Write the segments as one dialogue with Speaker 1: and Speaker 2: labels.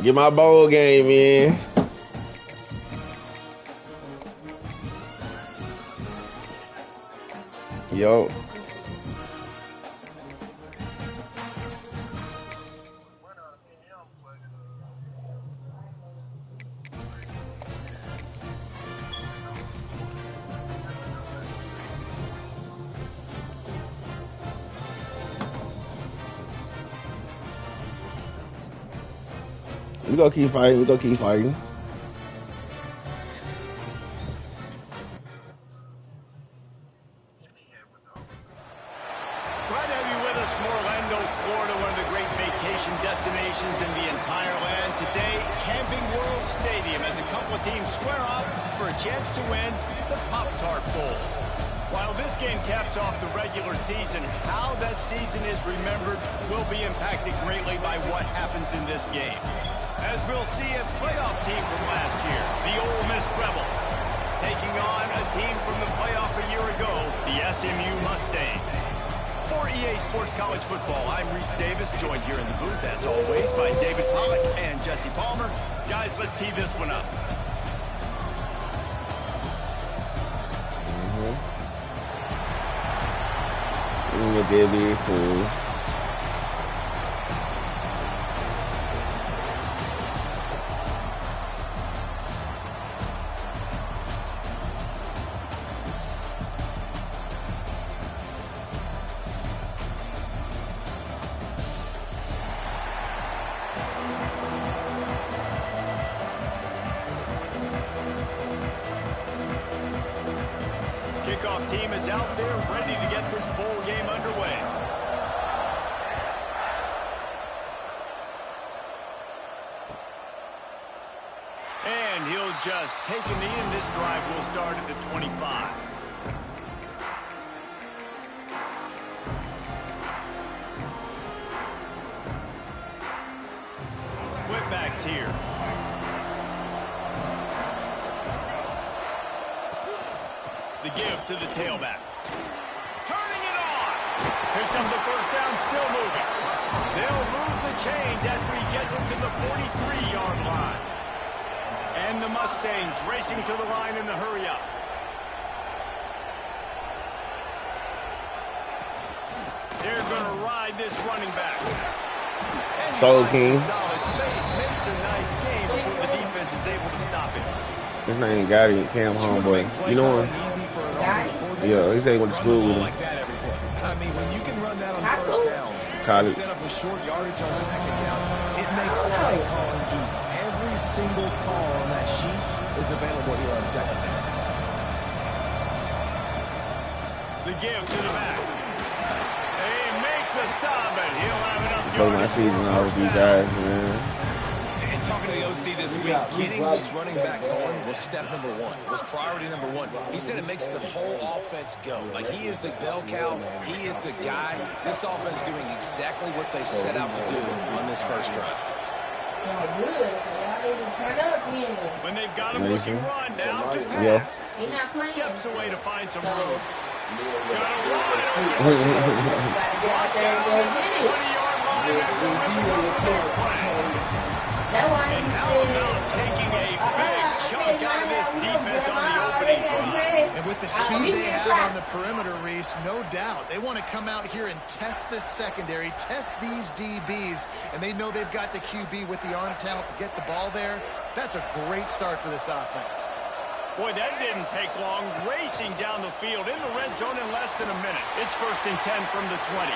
Speaker 1: Get my bowl game in. Yo. We gonna keep fighting. We gonna keep fighting.
Speaker 2: Glad to have you with us from Orlando, Florida, one of the great vacation destinations in the entire land. Today, Camping World Stadium as a couple of teams square off for a chance to win the Pop-Tart Bowl. While this game caps off the regular season, how that season is remembered will be impacted greatly by what happens in this game. As we'll see a playoff team from last year, the Ole Miss Rebels, taking on a team from the playoff a year ago, the SMU Mustangs. For EA Sports College Football, I'm Reese Davis, joined here in the booth, as always, by David Pollock and Jesse Palmer. Guys, let's tee this one up.
Speaker 1: We did these too.
Speaker 2: Kickoff team is out there ready to get this bowl game underway. And he'll just take a knee, and this drive will start at the 25. Split backs here. The give to the tailback. Turning it on. Picks up the first down, still moving. They'll move the chains after he gets it to the 43-yard line. And the Mustangs racing to the line in the hurry up. They're going to ride this running back. And
Speaker 1: So King.
Speaker 2: solid space, makes a nice game before the defense is able to stop it.
Speaker 1: His name got it, Cam Homeboy. You know him? Yeah, he's able to school with him.
Speaker 3: I mean, when you can run that on first down,
Speaker 1: College.
Speaker 3: set up a short yardage on second down, it makes play calling easy. Every single call on that sheet is available here on second down.
Speaker 2: The give to the back. They make the stop, and he'll have enough
Speaker 1: Play my
Speaker 2: yardage
Speaker 1: season
Speaker 2: for a
Speaker 1: out
Speaker 2: first
Speaker 1: with you
Speaker 2: down.
Speaker 1: guys, man.
Speaker 3: And talking to the OC this week, getting this running back going was step number one. Was priority number one. He said it makes the whole offense go. Like, he is the bell cow. He is the guy. This offense doing exactly what they set out to do on this first drive.
Speaker 2: When they've got him looking run, now to pass.
Speaker 1: Yeah.
Speaker 2: Steps away to find some room. Got a wide open brought down at the 20-yard line after another play. And how about taking a big chunk out of this defense on the opening drive?
Speaker 4: And with the speed they have on the perimeter, Reese, no doubt. They want to come out here and test this secondary, test these DBs, and they know they've got the QB with the arm talent to get the ball there. That's a great start for this offense.
Speaker 2: Boy, that didn't take long. Racing down the field in the red zone in less than a minute. It's 1st and 10 from the 20.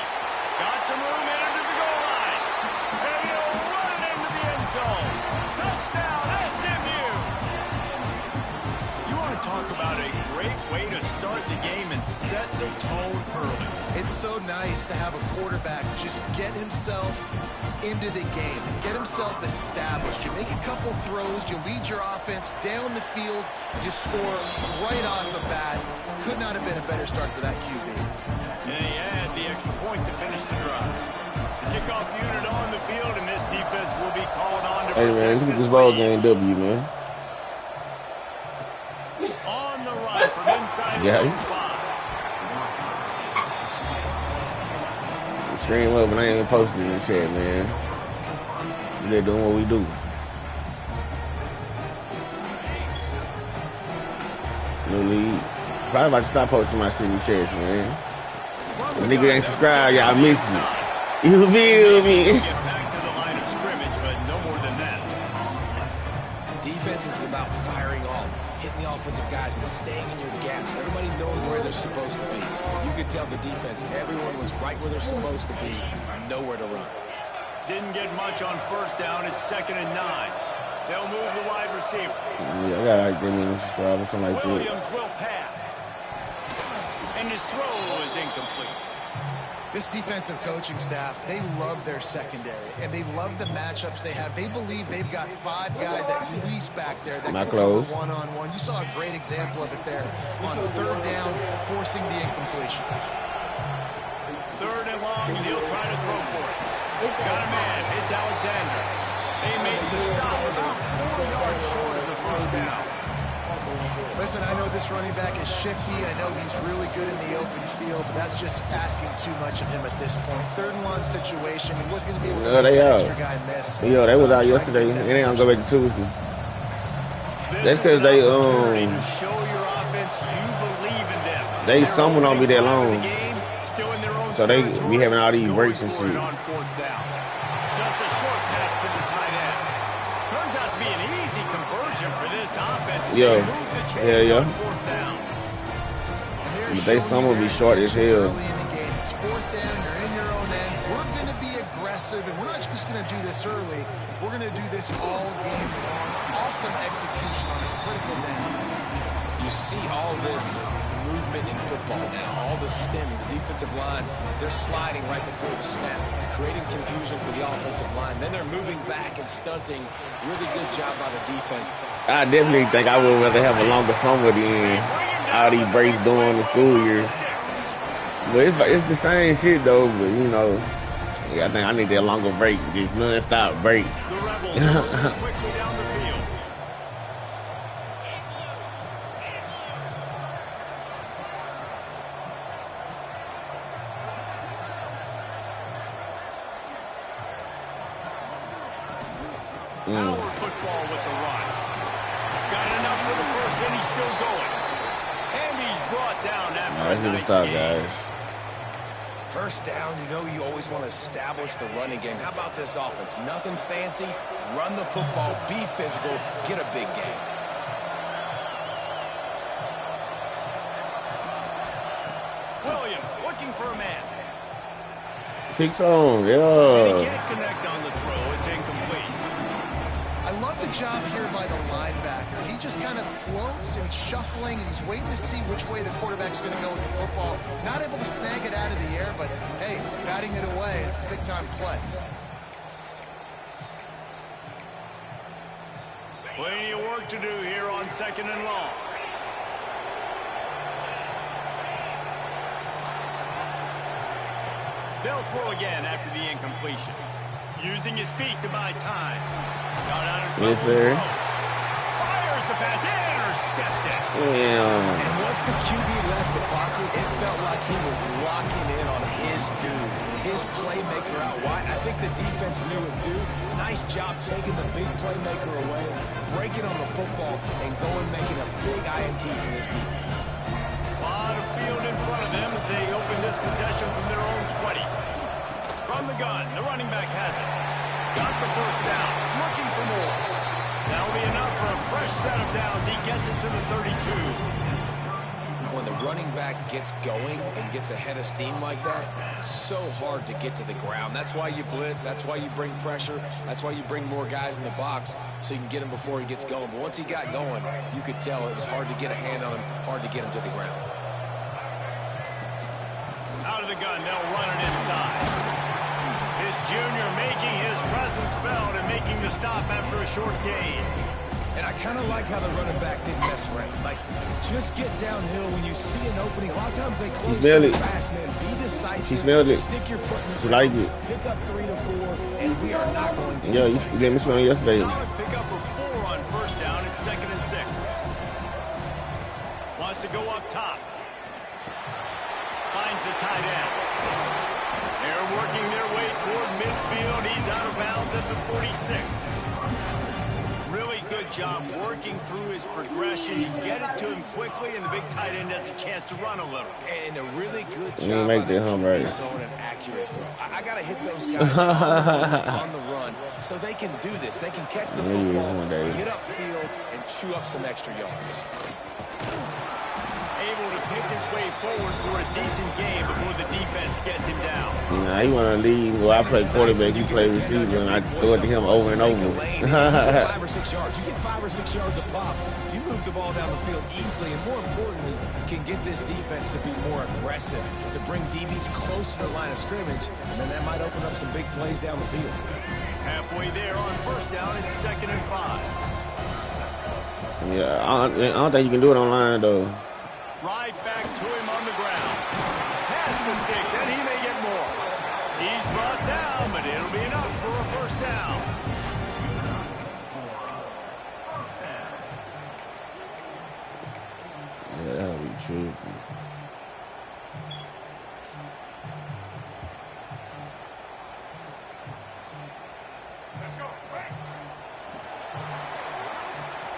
Speaker 2: Got some room in under the goal line. And he'll run it into the end zone. Touchdown, SMU. You want to talk about a great way to start the game and set the tone early.
Speaker 4: It's so nice to have a quarterback just get himself into the game, get himself established. You make a couple throws, you lead your offense down the field, you score right off the bat. Could not have been a better start for that QB.
Speaker 2: And he had the extra point to finish the drive. Kickoff unit on the field, and this defense will be called on to
Speaker 1: Hey, man, look at this ball game W, man.
Speaker 2: On the run from inside his own 5.
Speaker 1: Stream up, and I ain't even posted in the chat, man. They're doing what we do. New league. Probably about to stop posting my city chest, man. The nigga ain't subscribed, y'all missed it. You feel me?
Speaker 2: Get back to the line of scrimmage, but no more than that.
Speaker 3: Defense is about firing off, hitting the offensive guys and staying in your gaps. Everybody knowing where they're supposed to be. You could tell the defense, everyone was right where they're supposed to be, nowhere to run.
Speaker 2: Didn't get much on first down. It's 2nd and 9. They'll move the wide receiver.
Speaker 1: Yeah, I got like that many subscribers, something like that.
Speaker 2: Williams will pass. And his throw is incomplete.
Speaker 4: This defensive coaching staff, they love their secondary, and they love the matchups they have. They believe they've got 5 guys at least back there that can cover one-on-one. You saw a great example of it there on 3rd down, forcing the incompletion.
Speaker 2: 3rd and long, and he'll try to throw for it. Got a man. It's Alexander. They made the stop about 4 yards short of the first down.
Speaker 4: Listen, I know this running back is shifty. I know he's really good in the open field, but that's just asking too much of him at this point. 3rd and long situation. He wasn't going to be able to make that extra guy miss.
Speaker 1: Yo, they was out yesterday. And they don't go back to Tuesday. That's because they
Speaker 2: show your offense you believe in them.
Speaker 1: They someone don't be that long.
Speaker 2: Still in their own
Speaker 1: So they be having all these breaks and shit.
Speaker 2: On 4th down. Just a short pass to the tight end. Turns out to be an easy conversion for this offense.
Speaker 1: Yeah. Yeah.
Speaker 4: But
Speaker 1: they some will be short as hell.
Speaker 4: It's 4th down. You're in your own end. We're going to be aggressive, and we're not just going to do this early. We're going to do this all game long. Awesome execution on a critical down.
Speaker 3: You see all this movement in football now, all the stemming, the defensive line, they're sliding right before the snap, creating confusion for the offensive line. Then they're moving back and stunting. Really good job by the defense.
Speaker 1: I definitely think I would rather have a longer summer than all these breaks during the school year. But it's the same shit though. But you know, yeah, I think I need that longer break, just non-stop break.
Speaker 2: The Rebels are moving quickly down the field. Power football with the run. Got enough for the first, and he's still going. And he's brought down after a nice game.
Speaker 1: Guys.
Speaker 3: First down, you know you always want to establish the running game. How about this offense? Nothing fancy. Run the football, be physical, get a big game.
Speaker 2: Williams looking for a man.
Speaker 1: Kicks on,
Speaker 2: And
Speaker 1: yeah.
Speaker 2: he can't connect on the throw. It's incomplete.
Speaker 4: I love the job here by the linebacker. He just kind of floats and he's shuffling and he's waiting to see which way the quarterback's going to go with the football. Not able to snag it out of the air, but hey, batting it away, it's a big-time play.
Speaker 2: Plenty of work to do here on 2nd and long. They'll throw again after the incompletion. Using his feet to buy time. Got out of trouble.
Speaker 1: Yes, sir.
Speaker 2: Fires the pass. Intercepted.
Speaker 1: Damn.
Speaker 3: And once the QB left the pocket, it felt like he was locking in on his dude, his playmaker out wide. I think the defense knew it too. Nice job taking the big playmaker away, breaking on the football, and going making a big INT for this defense.
Speaker 2: A lot of field in front of them as they open this possession from their own 20. From the gun, the running back has it. Got the first down, looking for more. That'll be enough for a fresh set of downs. He gets it to the 32.
Speaker 3: When the running back gets going and gets ahead of steam like that, so hard to get to the ground. That's why you blitz. That's why you bring pressure. That's why you bring more guys in the box so you can get him before he gets going. But once he got going, you could tell it was hard to get a hand on him, hard to get him to the ground.
Speaker 2: Out of the gun, they'll run it inside. This junior making his presence felt and making the stop after a short gain.
Speaker 3: And I kind of like how the running back didn't mess around. Like, just get downhill when you see an opening. A lot of times they close so fast, man. Be decisive.
Speaker 1: He smelled it.
Speaker 3: Stick your foot in the
Speaker 1: She liked
Speaker 3: ground.
Speaker 1: it.
Speaker 3: Pick up 3 to 4, and we are not going to.
Speaker 1: Yeah, you let me smell yesterday.
Speaker 2: Solid pickup of 4 on first down. It's 2nd and 6. Wants to go up top. Finds the tight end. They're working their way toward midfield. He's out of bounds at the 46. Really good job working through his progression. You get it to him quickly, and the big tight end has a chance to run a little.
Speaker 3: And a really good job by the QB throwing an accurate throw. I got to hit those guys on the run so they can do this. They can catch the football, get upfield, and chew up some extra yards.
Speaker 2: Able to pick his way forward for a decent game before the defense gets him down.
Speaker 1: Nah, you want to leave. Well, I play quarterback, you play receiver, and I throw it to him over and over.
Speaker 3: 5 or 6 yards. You get 5 or 6 yards a pop. You move the ball down the field easily, and more importantly, can get this defense to be more aggressive, to bring DBs close to the line of scrimmage, and then that might open up some big plays down the field.
Speaker 2: Halfway there on first down, it's 2nd and 5.
Speaker 1: Yeah, I don't think you can do it online, though.
Speaker 2: Right back to him on the ground. Pass the sticks, and he may get more. He's brought down, but it'll be enough for a first down.
Speaker 1: Yeah, that'll be true.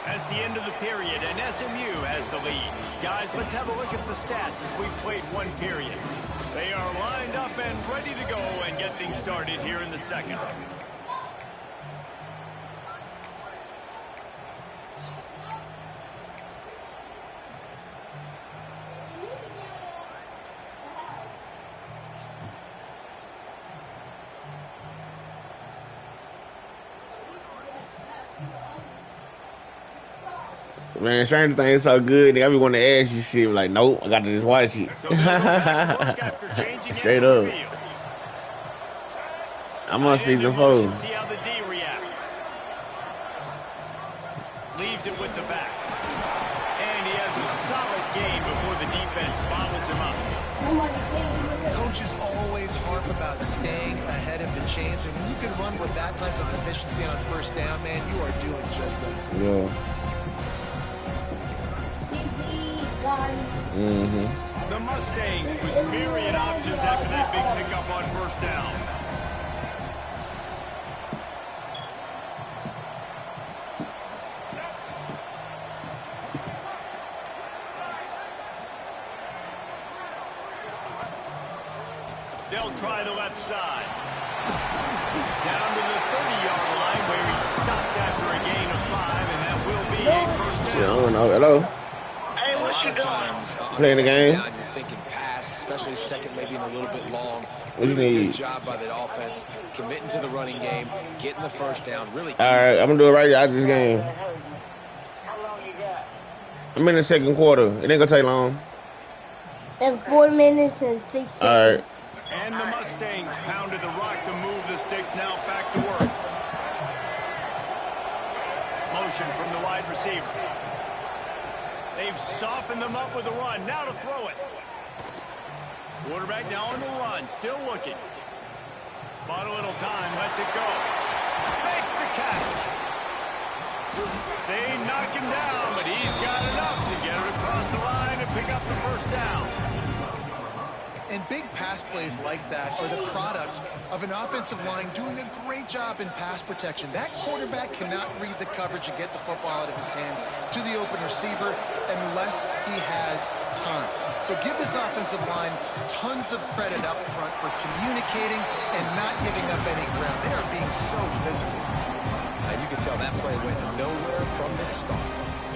Speaker 2: That's the end of the period, and SMU has the lead. Guys, let's have a look at the stats as we've played one period. They are lined up and ready to go and get things started here in the second.
Speaker 1: Man, Stranger Things so good. I be want to ask you shit. Like, nope, I got to just watch it. Straight up. I'm on season 4.
Speaker 2: See how the D reacts. Leaves it with the back. And he has a solid game before the defense bottles him up.
Speaker 4: Coaches always harp about staying ahead of the chains, and when you can run with that type of efficiency on first down, man, you are doing just that.
Speaker 1: Yeah.
Speaker 2: The Mustangs with myriad options after that big pickup on first down. They'll try the left side. Down to the 30-yard line where he stopped after a gain of 5, and that will be a first down.
Speaker 1: I don't know. Hello? Playing the game.
Speaker 3: Down, you're thinking pass, especially second, maybe in a little bit long.
Speaker 1: What do you
Speaker 3: Really
Speaker 1: need?
Speaker 3: good job by the offense, committing to the running game, getting the first down. Really.
Speaker 1: All right, I'm gonna do it right after this game. I'm in the second quarter. It ain't gonna take long.
Speaker 5: In 4 minutes and 6 seconds.
Speaker 1: All right.
Speaker 2: And the Mustangs pounded the rock to move the sticks. Now back to work. Motion from the wide receiver. They've softened them up with a run. Now to throw it. Quarterback now on the run. Still looking. Bought a little time. Lets it go. Makes the catch. They knock him down, but he's got enough to get it across the line and pick up the first down.
Speaker 4: And big pass plays like that are the product of an offensive line doing a great job in pass protection. That quarterback cannot read the coverage and get the football out of his hands to the open receiver unless he has time. So give this offensive line tons of credit up front for communicating and not giving up any ground. They are being so physical.
Speaker 3: And you can tell that play went nowhere from the start.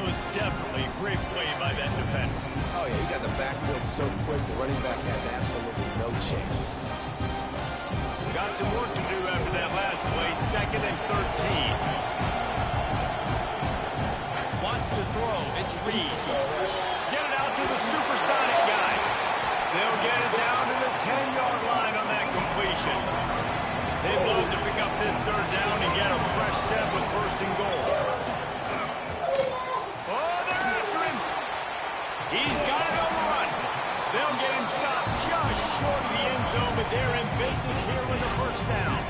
Speaker 2: It was definitely a great play by that defender.
Speaker 3: Oh, yeah, he got the backfield so quick, the running back had absolutely no chance.
Speaker 2: Got some work to do after that last play. 2nd and 13. Wants to throw. It's Reed. Get it out to the supersonic guy. They'll get it down to the 10-yard line on that completion. They'd love to pick up this third down and get a fresh set with 1st and goal. Oh, they're after him. He's got it on the run. They'll get him stopped just short of the end zone, but they're in business here with a first down.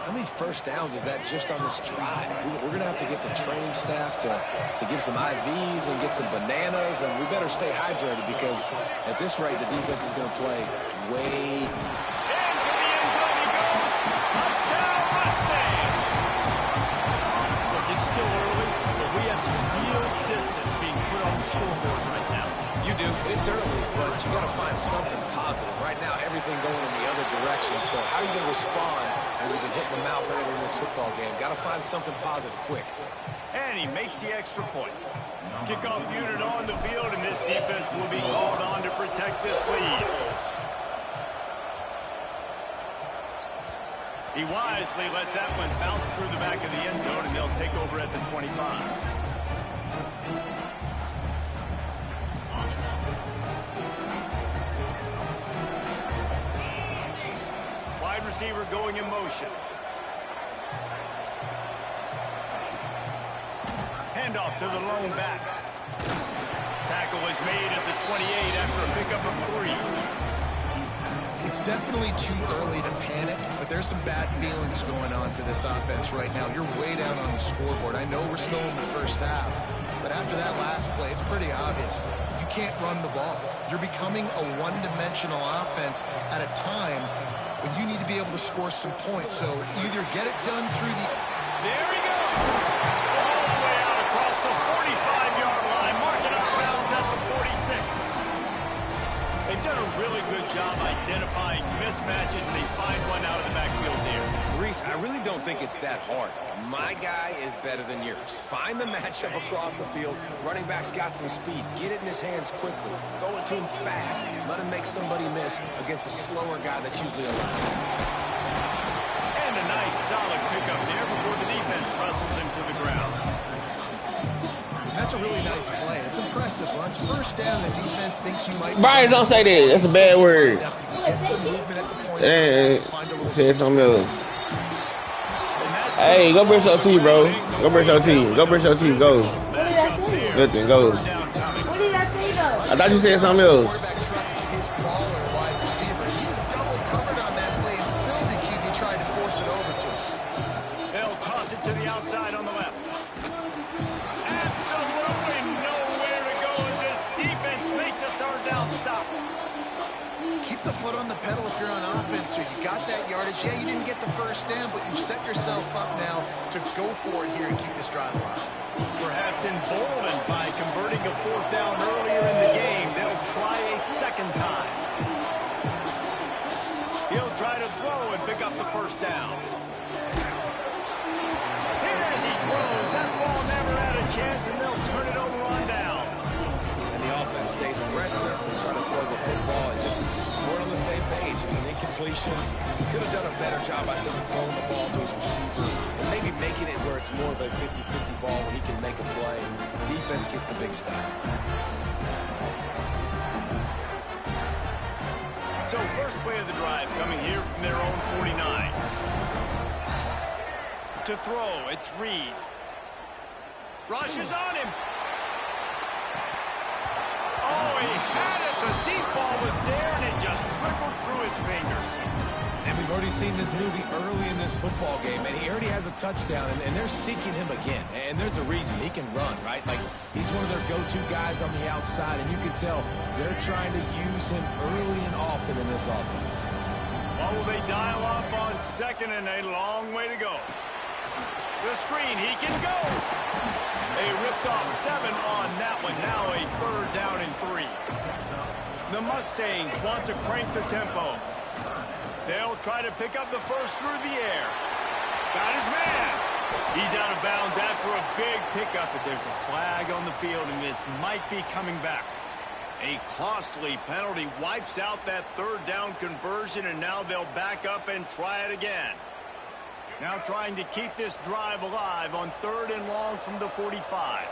Speaker 3: How many first downs is that just on this drive? We're going to have to get the training staff to give some IVs and get some bananas, and we better stay hydrated because at this rate, the defense is going to play way.
Speaker 2: Into the end zone he goes. Touchdown, Mustangs. Look, it's still early.
Speaker 3: positive. Right now, everything going in the other direction. So how are you going to respond when you've been hitting the mouth early in this football game? Got to find something positive quick.
Speaker 2: And he makes the extra point. Kickoff unit on the field, and this defense will be called on to protect this lead. He wisely lets that one bounce through the back of the end zone, and they'll take over at the 25. Wide receiver going in motion. Handoff to the lone back. Tackle is made at the 28 after a pickup of 3.
Speaker 4: It's definitely too early to panic, but there's some bad feelings going on for this offense right now. You're way down on the scoreboard. I know we're still in the first half, but after that last play, it's pretty obvious. You can't run the ball. You're becoming a one-dimensional offense at a time when you need to be able to score some points. So either get it done through the...
Speaker 2: There he goes! All the way out across the 45-yard line, marking out bounds at the 46. They've done a really good job identifying mismatches, and they find one out of the backfield there.
Speaker 3: Reese, I really don't think it's that hard. My guy is better than yours. Find the matchup across the field. Running back's got some speed. Get it in his hands quickly. Throw it to him fast. Let him make somebody miss against a slower guy that's usually alive.
Speaker 2: And a nice solid pickup there before the defense wrestles him to the ground.
Speaker 4: That's a really nice play. It's impressive. Once first down, the defense thinks you might...
Speaker 1: Bryce, don't say that. That's a bad word.
Speaker 4: Get some movement at the point.
Speaker 1: Say something else. Hey, go brush your teeth, bro. Go brush your teeth. Go brush your teeth. Go. Nothing. Go.
Speaker 5: What did I say though?
Speaker 1: I thought you said something else.
Speaker 4: Quarterback trusts his baller wide receiver. He was double covered on that play, and still the QB tried to force it over to him.
Speaker 2: They'll toss it to the outside on the left. Absolutely nowhere to go as this defense makes a third down stop.
Speaker 4: Keep the foot on the pedal if you're on offense here. You got that yardage. Yeah, you didn't get the first down, but you set yourself up now to go for it here and keep this drive alive.
Speaker 2: Perhaps emboldened by converting a fourth down earlier in the game, they'll try a second time. He'll try to throw and pick up the first down. And as he throws, that ball never had a chance, and they'll turn it over on downs.
Speaker 3: And the offense stays aggressive. They try to throw the football and just weren't on the same page. It was an incompletion. He could have done a better job, I think, of throwing the ball to his receiver and maybe making it where it's more of a 50-50 ball where he can make a play. Defense gets the big stop.
Speaker 2: So first play of the drive coming here from their own 49. To throw, it's Reed. Rush is on him. Oh, he had it. The deep ball was there, and it just trickled through his fingers.
Speaker 3: And we've already seen this movie early in this football game, and he already has a touchdown, and they're seeking him again. And there's a reason. He can run, right? Like, he's one of their go-to guys on the outside, and you can tell they're trying to use him early and often in this offense.
Speaker 2: What will they dial up on second, and a long way to go? The screen, he can go. They ripped off 7 on that one. Now a third down and 3. The Mustangs want to crank the tempo. They'll try to pick up the first through the air. Got his man. He's out of bounds after a big pickup, but there's a flag on the field, and this might be coming back. A costly penalty wipes out that third down conversion, and now they'll back up and try it again. Now trying to keep this drive alive on third and long from the 45.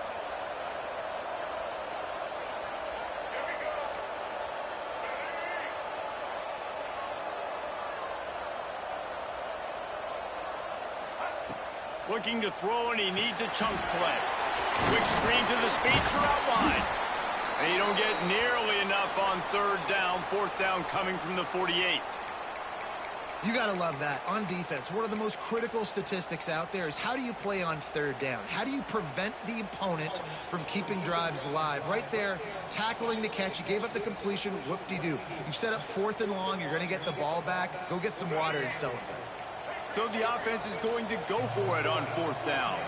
Speaker 2: Looking to throw, and he needs a chunk play. Quick screen to the speedster out wide. And you don't get nearly enough on third down. Fourth down coming from the 48.
Speaker 4: You got to love that. On defense, one of the most critical statistics out there is how do you play on third down? How do you prevent the opponent from keeping drives alive? Right there, tackling the catch. You gave up the completion. Whoop-de-doo. You set up fourth and long. You're going to get the ball back. Go get some water and celebrate.
Speaker 2: So the offense is going to go for it on fourth down.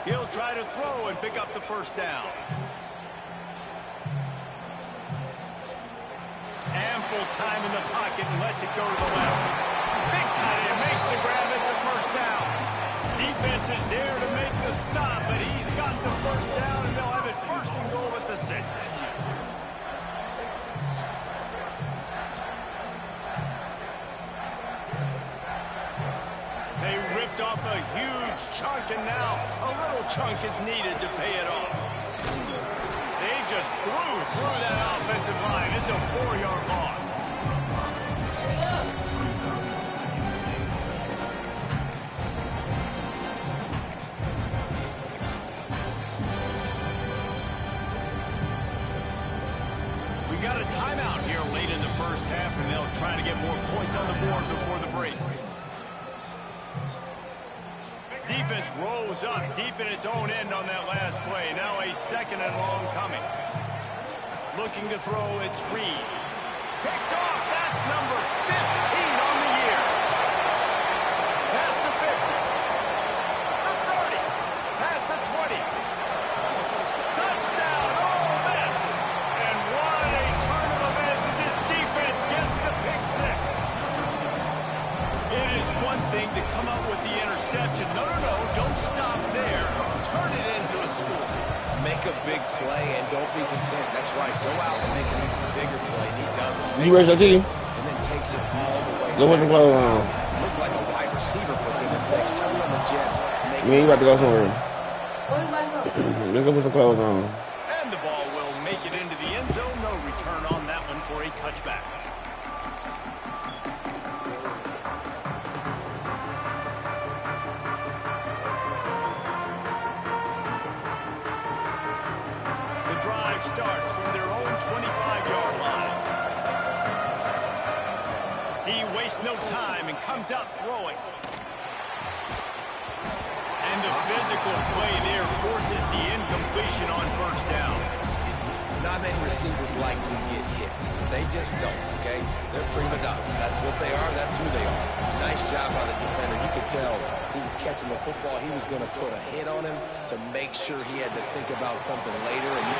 Speaker 2: He'll try to throw and pick up the first down. ample time in the pocket and lets it go to the left. Big tight end makes the grab. It's a first down. Defense is there to make the stop, but he's got the first down, and they'll have it first and goal at the 6. They ripped off a huge chunk, and now a little chunk is needed to pay it off. They just blew through that offensive line. It's a 4-yard loss. We got a timeout here late in the first half, and they'll try to get more points on the board before the break. Defense rolls up deep in its own end on that last play. Now a 2nd and long coming. Looking to throw, it's Reed. Picked off, that's number 15 on the year. Past the 50. The 30. Past the 20. Touchdown, Ole Miss. And what a turn of events as this defense gets the pick 6. It is one thing to come up with the interception. No, don't stop there. Turn it into a score.
Speaker 3: Make a big play and don't be content. That's right. Go out and make an even bigger play. And he does it.
Speaker 1: You raise your team?
Speaker 3: And then takes it all the way.
Speaker 1: Look what the clothes on.
Speaker 3: Looked like a wide receiver, for goodness sakes. Turn on the Jets.
Speaker 1: You about to go somewhere. Look up with some clothes on.
Speaker 2: And the ball will make it into the end zone. No return on that one for a touchback. Starts from their own 25-yard line. He wastes no time and comes out throwing. And the physical play there forces the incompletion on first down.
Speaker 3: Not many receivers like to get hit. They just don't, okay? They're prima donnas. That's what they are. That's who they are. Nice job by the defender. You could tell he was catching the football. He was going to put a hit on him to make sure he had to think about something later. And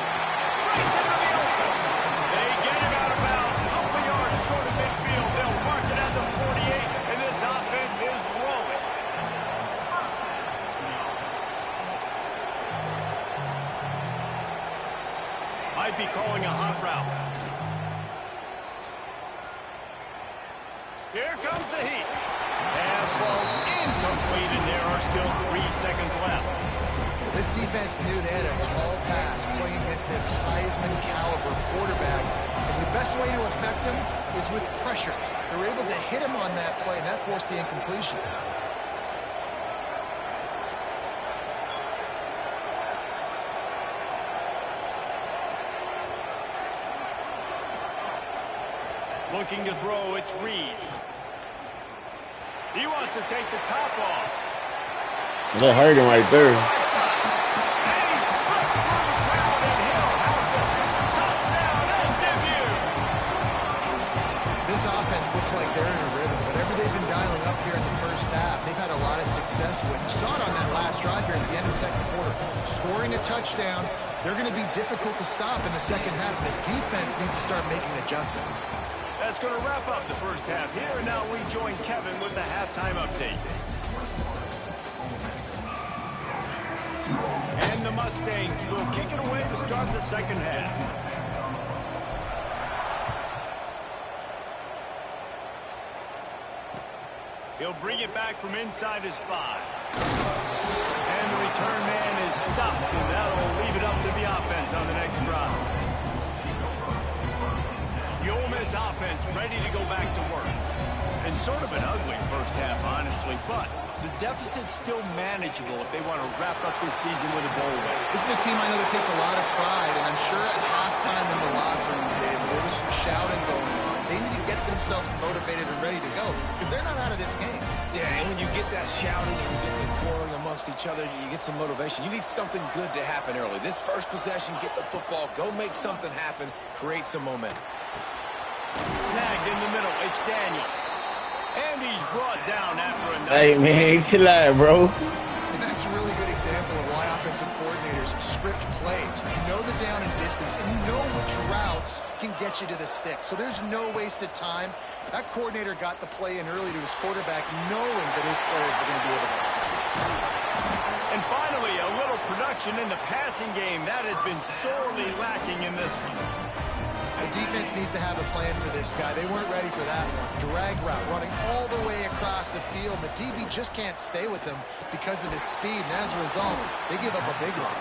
Speaker 2: they get him out of bounds, a couple yards short of midfield. They'll mark it at the 48, and this offense is rolling. Might be calling a hot route. Here comes the heat. Pass falls incomplete, and there are still 3 seconds left.
Speaker 4: This defense knew they had a tall task playing against this Heisman caliber quarterback, and the best way to affect him is with pressure. They were able to hit him on that play, and that forced the incompletion.
Speaker 2: Looking to throw, it's Reed. He wants to take the top off.
Speaker 1: They're hurting right there.
Speaker 4: This offense looks like they're in a rhythm. Whatever they've been dialing up here in the first half, they've had a lot of success with. You saw it on that last drive here at the end of the second quarter. Scoring a touchdown, they're going to be difficult to stop in the second half. The defense needs to start making adjustments.
Speaker 2: That's going to wrap up the first half here, and now we join Kevin with the halftime update. And the Mustangs will kick it away to start the second half. He'll bring it back from inside his 5. And the return man is stopped, and that'll leave it up to the offense on the next drive. The Ole Miss offense ready to go back to work. And sort of an ugly first half, honestly, but the deficit's still manageable if they want to wrap up this season with a bowl win.
Speaker 4: This is a team I know that takes a lot of pride, and I'm sure at halftime in the locker room, Dave, there was some shouting going on. They need to get themselves motivated and ready to go, because they're not out of this game.
Speaker 3: Yeah, and when you get that shouting and you get the quarreling amongst each other, you get some motivation. You need something good to happen early. This first possession, get the football, go make something happen, create some momentum.
Speaker 2: Snagged in the middle, it's Daniels. And he's brought down after a nice...
Speaker 1: Hey, man, chill out, bro.
Speaker 4: And that's a really good example of why offensive coordinators script plays. You know the down and distance, and you know which routes can get gets you to the stick. So there's no wasted time. That coordinator got the play in early to his quarterback, knowing that his players were going to be able to execute.
Speaker 2: And finally, a little production in the passing game. That has been sorely lacking in this one.
Speaker 4: The defense needs to have a plan for this guy. They weren't ready for that one. Drag route, running all the way across the field. The DB just can't stay with him because of his speed. And as a result, they give up a big one.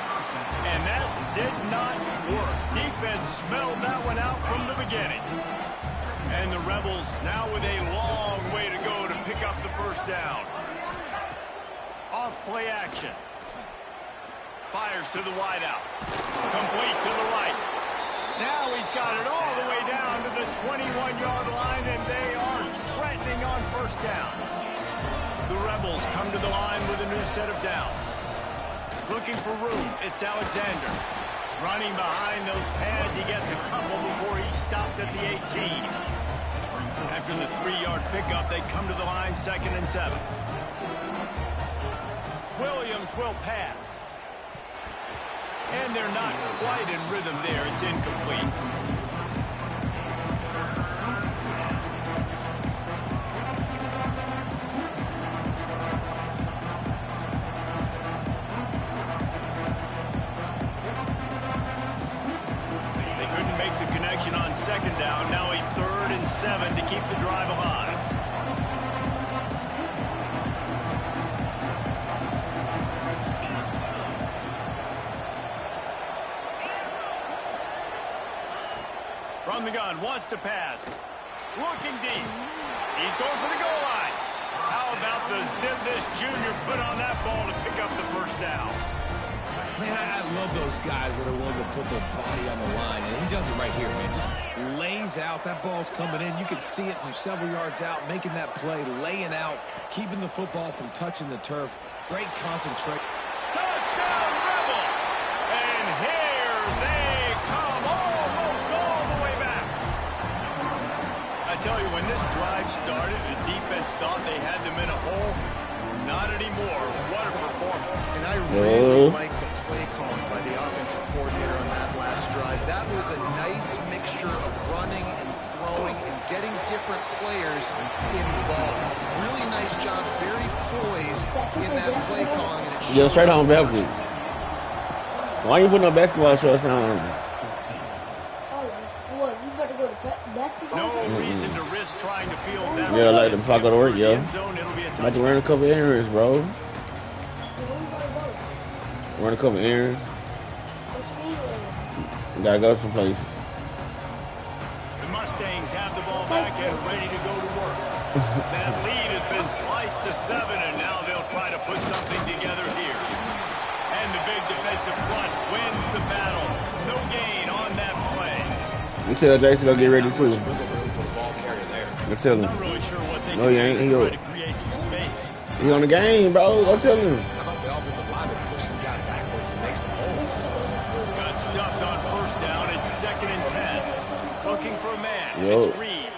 Speaker 2: And that did not work. Defense smelled that one out from the beginning. And the Rebels now with a long way to go to pick up the first down. Off play action. Fires to the wideout. Complete to the right. Now he's got it all the way down to the 21-yard line, and they are threatening on first down. The Rebels come to the line with a new set of downs. Looking for room, it's Alexander. Running behind those pads, he gets a couple before he stopped at the 18. After the 3-yard pickup, they come to the line 2nd and 7. Williams will pass. And they're not quite in rhythm there. It's incomplete. They couldn't make the connection on 2nd down. Now a 3rd and 7 to keep the drive alive. From the gun, wants to pass. Looking deep. He's going for the goal line. How about the zip this junior put on that ball to pick up the first down?
Speaker 3: Man, I love those guys that are willing to put their body on the line. And he does it right here, man. Just lays out. That ball's coming in. You can see it from several yards out, making that play, laying out, keeping the football from touching the turf. Great concentration.
Speaker 2: Touchdown, Rebels! And here they come almost all the way back. I tell you, when this drive started, the defense thought they had them in a hole. Not anymore. What a performance.
Speaker 4: And I really like the play calling by the offensive coordinator on that last drive. That was a nice mixture of running and throwing and getting different players involved. Really nice job, very poised in that play calling. And it
Speaker 1: Yo, straight on backwards. Why you putting up basketball shorts on?
Speaker 2: No reason to risk trying to field that.
Speaker 1: Yeah, like the fuck go to work, yo. About to run a couple errands, bro. Run a couple errands. Gotta go some places.
Speaker 2: The Mustangs have the ball back and ready to go to work. That lead has been sliced to 7, and now they'll try to put something together here. And the big defensive front wins the battle. No gain on that play.
Speaker 1: You tell Jason to get ready too. Go tell him.
Speaker 2: Not really sure what they
Speaker 1: No, he ain't.
Speaker 2: can do to try to create some space.
Speaker 1: He on the game, bro. Go tell him.
Speaker 3: How about the offensive lineman push some guy backwards and make some holes?
Speaker 2: Got stuffed on first down. It's 2nd and 10. Looking for a man.
Speaker 1: Yo.
Speaker 2: It's Reed.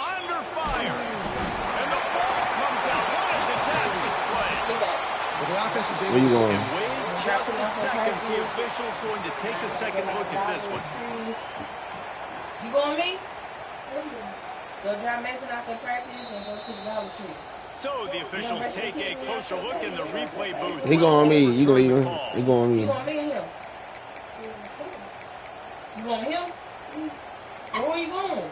Speaker 2: Under fire. And the ball comes out. What a disastrous play.
Speaker 4: Well, the offense is able
Speaker 1: Where you going?
Speaker 2: And wait just a second. The official's going to take a second look at this one.
Speaker 5: You going with me? Go John Mason out there practice and go to the Dollar Tree.
Speaker 2: So the officials take a closer look in the replay booth.
Speaker 1: He going on me. You gonna leave him? He going on me.
Speaker 5: You want me or him? You want him? Where are you going?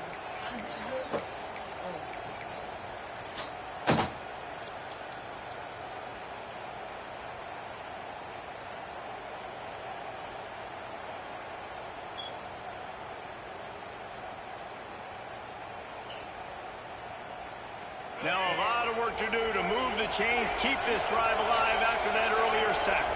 Speaker 2: Now a lot of work to do to move the chains, keep this drive alive after that earlier sack.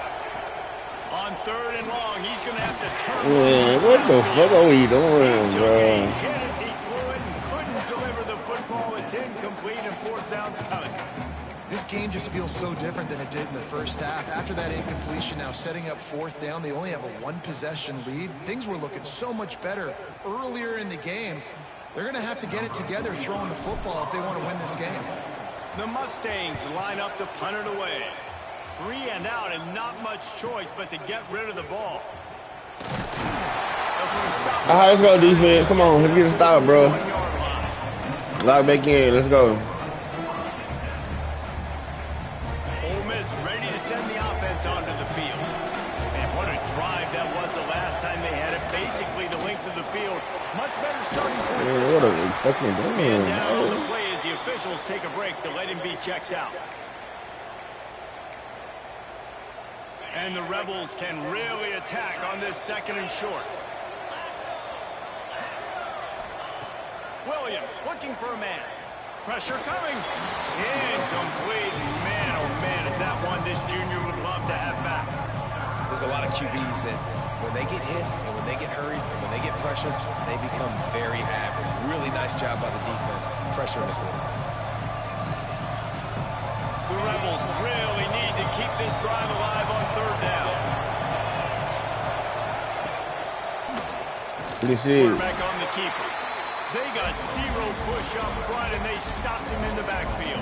Speaker 2: On 3rd and long, he's going to have to turn.
Speaker 1: Man, what the fuck are we doing,
Speaker 2: Took
Speaker 1: bro?
Speaker 2: a hit as he threw it and couldn't deliver the football. It's incomplete and 4th down's coming.
Speaker 4: This game just feels so different than it did in the first half. After that incompletion, now setting up 4th down, they only have a 1-possession lead. Things were looking so much better earlier in the game. They're going to have to get it together throwing the football if they want to win this game.
Speaker 2: The Mustangs line up to punt it away. 3 and out and not much choice but to get rid of the ball. They'll put a stop.
Speaker 1: All right, let's go, defense. Come on, let's get a stop, bro. Lock back in. Let's go.
Speaker 2: Ole Miss ready to send the offense onto the field. And what a drive that was the last time they had it. Basically the length of the field. Much better starting point.
Speaker 1: Man, what a fucking
Speaker 2: Man down on the play as the officials take a break to let him be checked out. And the Rebels can really attack on this 2nd and short. Williams looking for a man. Pressure coming. Incomplete. Man, oh man, is that one this junior would love to have back.
Speaker 3: There's a lot of QBs that when they get hit and when they get hurried and when they get pressured, they become very average. Really nice job by the defense, pressuring the quarterback.
Speaker 2: The Rebels really need to keep this drive alive on 3rd down.
Speaker 1: This is.
Speaker 2: Quarterback on the keeper. They got 0 push up front, and they stopped him in the backfield.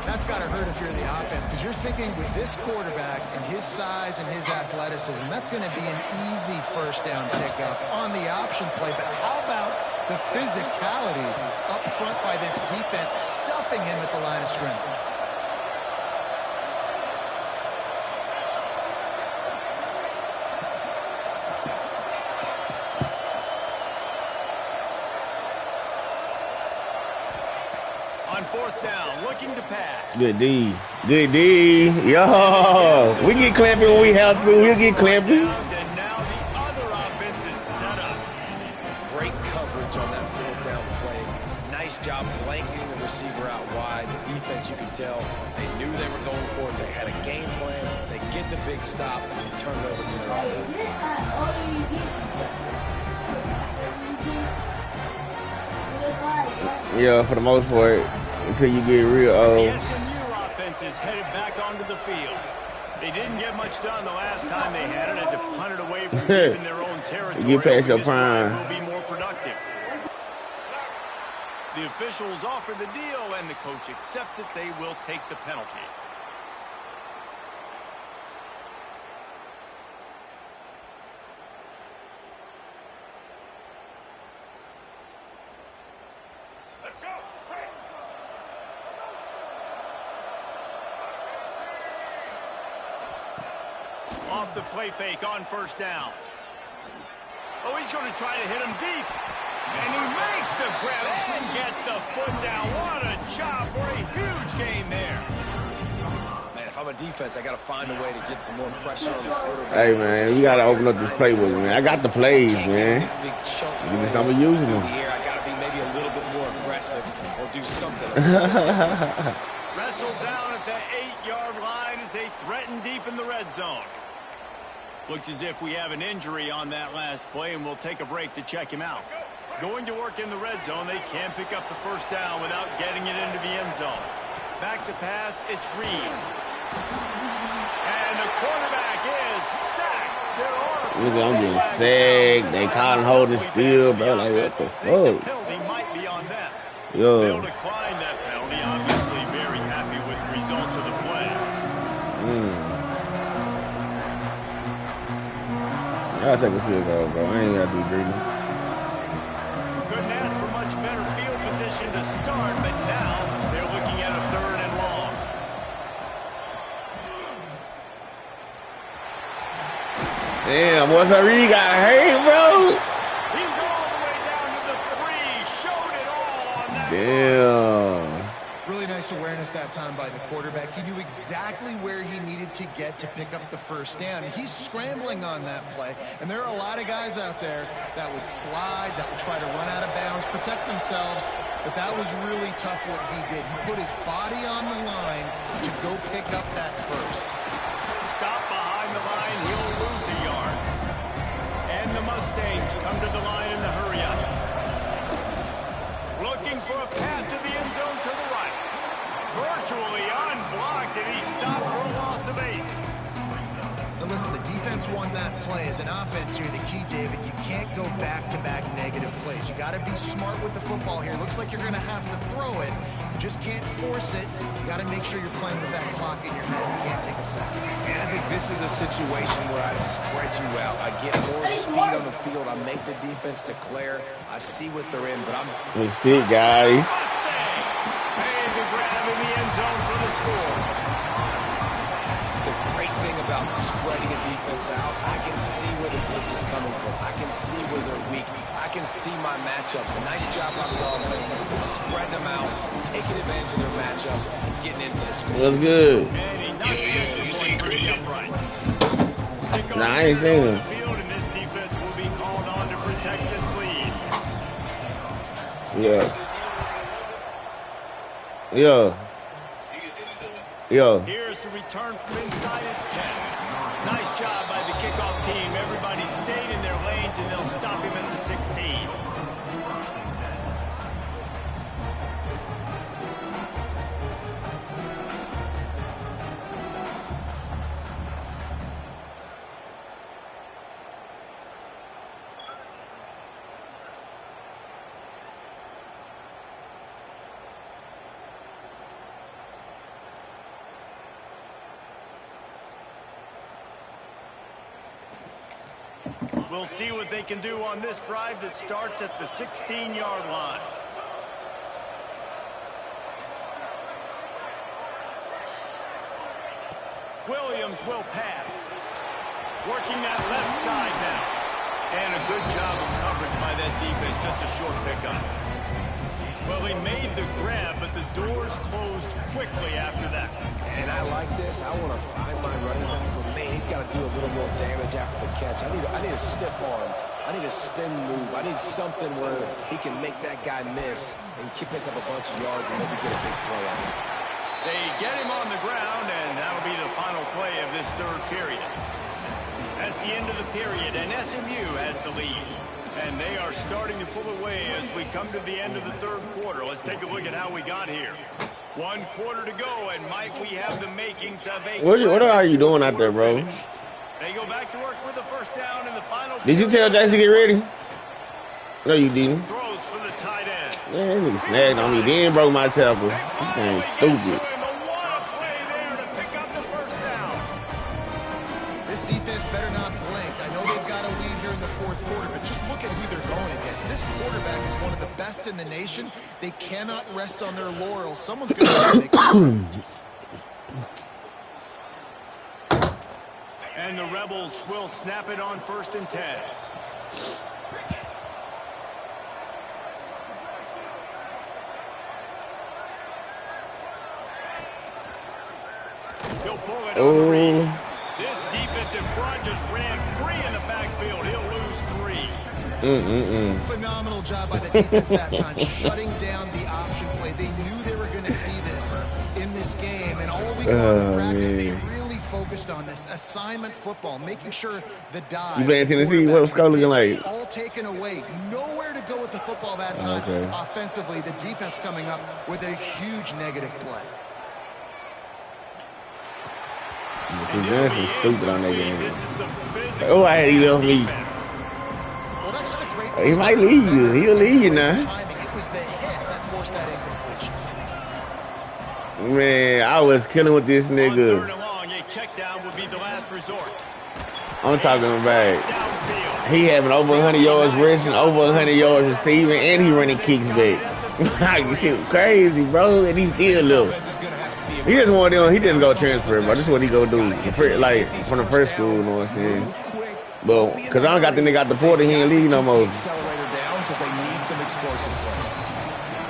Speaker 4: That's got to hurt if you're the offense, because you're thinking with this quarterback and his size and his athleticism, that's going to be an easy 1st down pickup on the option play. But how about the physicality up front by this defense, stuffing him at the line of scrimmage?
Speaker 2: On 4th down, looking to pass.
Speaker 1: Good D. Good D. Yo. We get clamping when we have to. We'll get clamping.
Speaker 2: And now the other offense is set up.
Speaker 3: Great coverage on that 4th down play. Nice job blanketing the receiver out wide. The defense, you can tell, they knew they were going for it. They had a game plan. They get the big stop and turn it over to their offense.
Speaker 1: Yeah, for the most part, until you get real old.
Speaker 2: The SMU offense is headed back onto the field. They didn't get much done the last time they had it. Had to punt it away from deep in their own territory.
Speaker 1: You get past your
Speaker 2: This drive
Speaker 1: prime.
Speaker 2: will be more productive. The officials offer the deal, and the coach accepts it. They will take the penalty. Off the play fake on 1st down. Oh, he's going to try to hit him deep. And he makes the grab and gets the foot down. What a job for a huge gain there.
Speaker 3: Man, if I'm a defense, I got to find a way to get some more pressure on the quarterback.
Speaker 1: Hey, man, we got to open up this playbook, man. I got the plays, man.
Speaker 3: These big chunk
Speaker 1: You just not using them.
Speaker 3: the air. I got to be maybe a little bit more aggressive or do something.
Speaker 2: Wrestled down at the 8-yard line as they threaten deep in the red zone. Looks as if we have an injury on that last play, and we'll take a break to check him out. Going to work in the red zone, they can't pick up the 1st down without getting it into the end zone. Back to pass, it's Reed. And the quarterback is sacked.
Speaker 1: Look, I'm getting sacked. They caught him holding still, bro. Like, what the
Speaker 2: The
Speaker 1: fuck?
Speaker 2: penalty might be on them.
Speaker 1: Yo.
Speaker 2: They'll decline that penalty. Obviously very happy with the results of the play.
Speaker 1: I'll take a field goal, bro. I ain't got to be greedy.
Speaker 2: Couldn't ask for much better field position to start, but now they're looking at a 3rd and long.
Speaker 1: Damn, what's up? Reed got hurt, bro.
Speaker 2: He's all the way down to the 3. Showed it all on that.
Speaker 1: Damn.
Speaker 4: Really nice awareness that time by the quarterback. He knew exactly where he needed to get to pick up the 1st down. He's scrambling on that play, and there are a lot of guys out there that would slide, that would try to run out of bounds, protect themselves, but that was really tough what he did. He put his body on the line to go pick up that 1st.
Speaker 2: Stop behind the line. He'll lose a yard. And the Mustangs come to the line in the hurry up. Looking for a path to the end zone to the right. Virtually unblocked, and he stopped for a loss of 8.
Speaker 4: Now listen, the defense won that play. As an offense here, the key, David, you can't go back-to-back negative plays. You got to be smart with the football here. Looks like you're going to have to throw it. You just can't force it. You got to make sure you're playing with that clock in your head. You can't take a second.
Speaker 3: And I think this is a situation where I spread you out. I get more speed on the field. I make the defense declare. I see what they're in, but I'm...
Speaker 1: Good shit, guys.
Speaker 2: Made the grab in the end zone for the score.
Speaker 3: The great thing about spreading a defense out, I can see where the blitz is coming from. I can see where they're weak. I can see my matchups. A nice job on the offense, spreading them out, taking advantage of their matchup, and getting in for the score.
Speaker 1: What's good?
Speaker 2: And he knocks the extra point for the uprights.
Speaker 1: Nah, I ain't seen him.
Speaker 2: The field, and this defense will be called on to protect this lead.
Speaker 1: Yeah. Yeah. Yeah.
Speaker 2: Here's the return from inside his 10. Nice job by the kickoff team. Everybody stayed in their lanes, and they'll stop him at the 16. We'll see what they can do on this drive that starts at the 16-yard line. Williams will pass. Working that left side now. And a good job of coverage by that defense. Just a short pickup. Well, he made the grab, but the doors closed quickly after that.
Speaker 3: And I like this. I want to find my running back, but man, he's got to do a little more damage after the catch. I need a stiff arm. I need a spin move. I need something where he can make that guy miss and pick up a bunch of yards and maybe get a big play out of it.
Speaker 2: They get him on the ground, and that'll be the final play of this third period. That's the end of the period, and SMU has the lead. And they are starting to pull away as we come to the end of the third quarter. Let's take a look at how we got here. 1 quarter to go, and Mike, we have the makings of a...
Speaker 1: What are you doing out there, bro?
Speaker 2: Finish. They go back to work with the first down in the final...
Speaker 1: Did you tell Jackson to get ready? No, you didn't.
Speaker 2: Throws for the tight end.
Speaker 1: Man, this nigga snagged on me. Then broke my tackle. This thing stupid.
Speaker 4: This defense better not blink. I know they've got a lead here in the fourth quarter, but just look at who they're going against. This quarterback is one of the best in the nation. They cannot rest on their laurels. Someone's going to make it.
Speaker 2: And the Rebels will snap it on 1st and 10. He'll pull it on the read. This defense in front just ran free in the backfield. He'll lose 3.
Speaker 4: Phenomenal job by the defense that time, shutting down the option play. They knew they were going to see this in this game, and all week long in practice, they really focused on this assignment football, making sure the dive.
Speaker 1: You playing Tennessee? What's Scully looking like?
Speaker 4: All taken away. Nowhere to go with the football that time.
Speaker 1: Okay.
Speaker 4: Offensively, the defense coming up with a huge negative play.
Speaker 1: Johnson stupid on that game. Oh, I had he left me.
Speaker 4: Well, that's just a great.
Speaker 1: He might leave you. He'll leave you now.
Speaker 4: It was the hit that forced that incompletion.
Speaker 1: Man, I was killing with this nigga.
Speaker 2: On 3rd and long, a check down would be the last resort.
Speaker 1: I'm talking about
Speaker 2: Downfield.
Speaker 1: he having over 100 yards rushing, over 100 yards receiving, and he running kicks back. Like, shit crazy, bro, and he still look. He just want to, he didn't go transfer, bro. This is what he go do. Like, from the first school, you know what I'm saying? But, because I don't got the nigga out the portal, he ain't leave no more.
Speaker 3: Accelerator down because they need some explosive plays.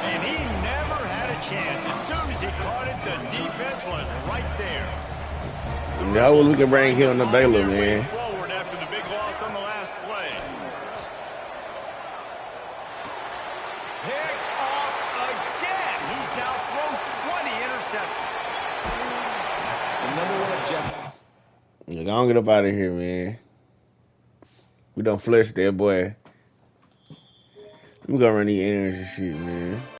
Speaker 2: And he never had a chance. As soon as he caught it, the defense was right there.
Speaker 1: No, we can bring him to Baylor, man.
Speaker 2: Forward after the big loss on the last play. Picked off again. He's now thrown 20 interceptions.
Speaker 3: The number one objective.
Speaker 1: Yeah, don't get up out of here, man. We done flushed that boy. We gonna run the errands and shit, man.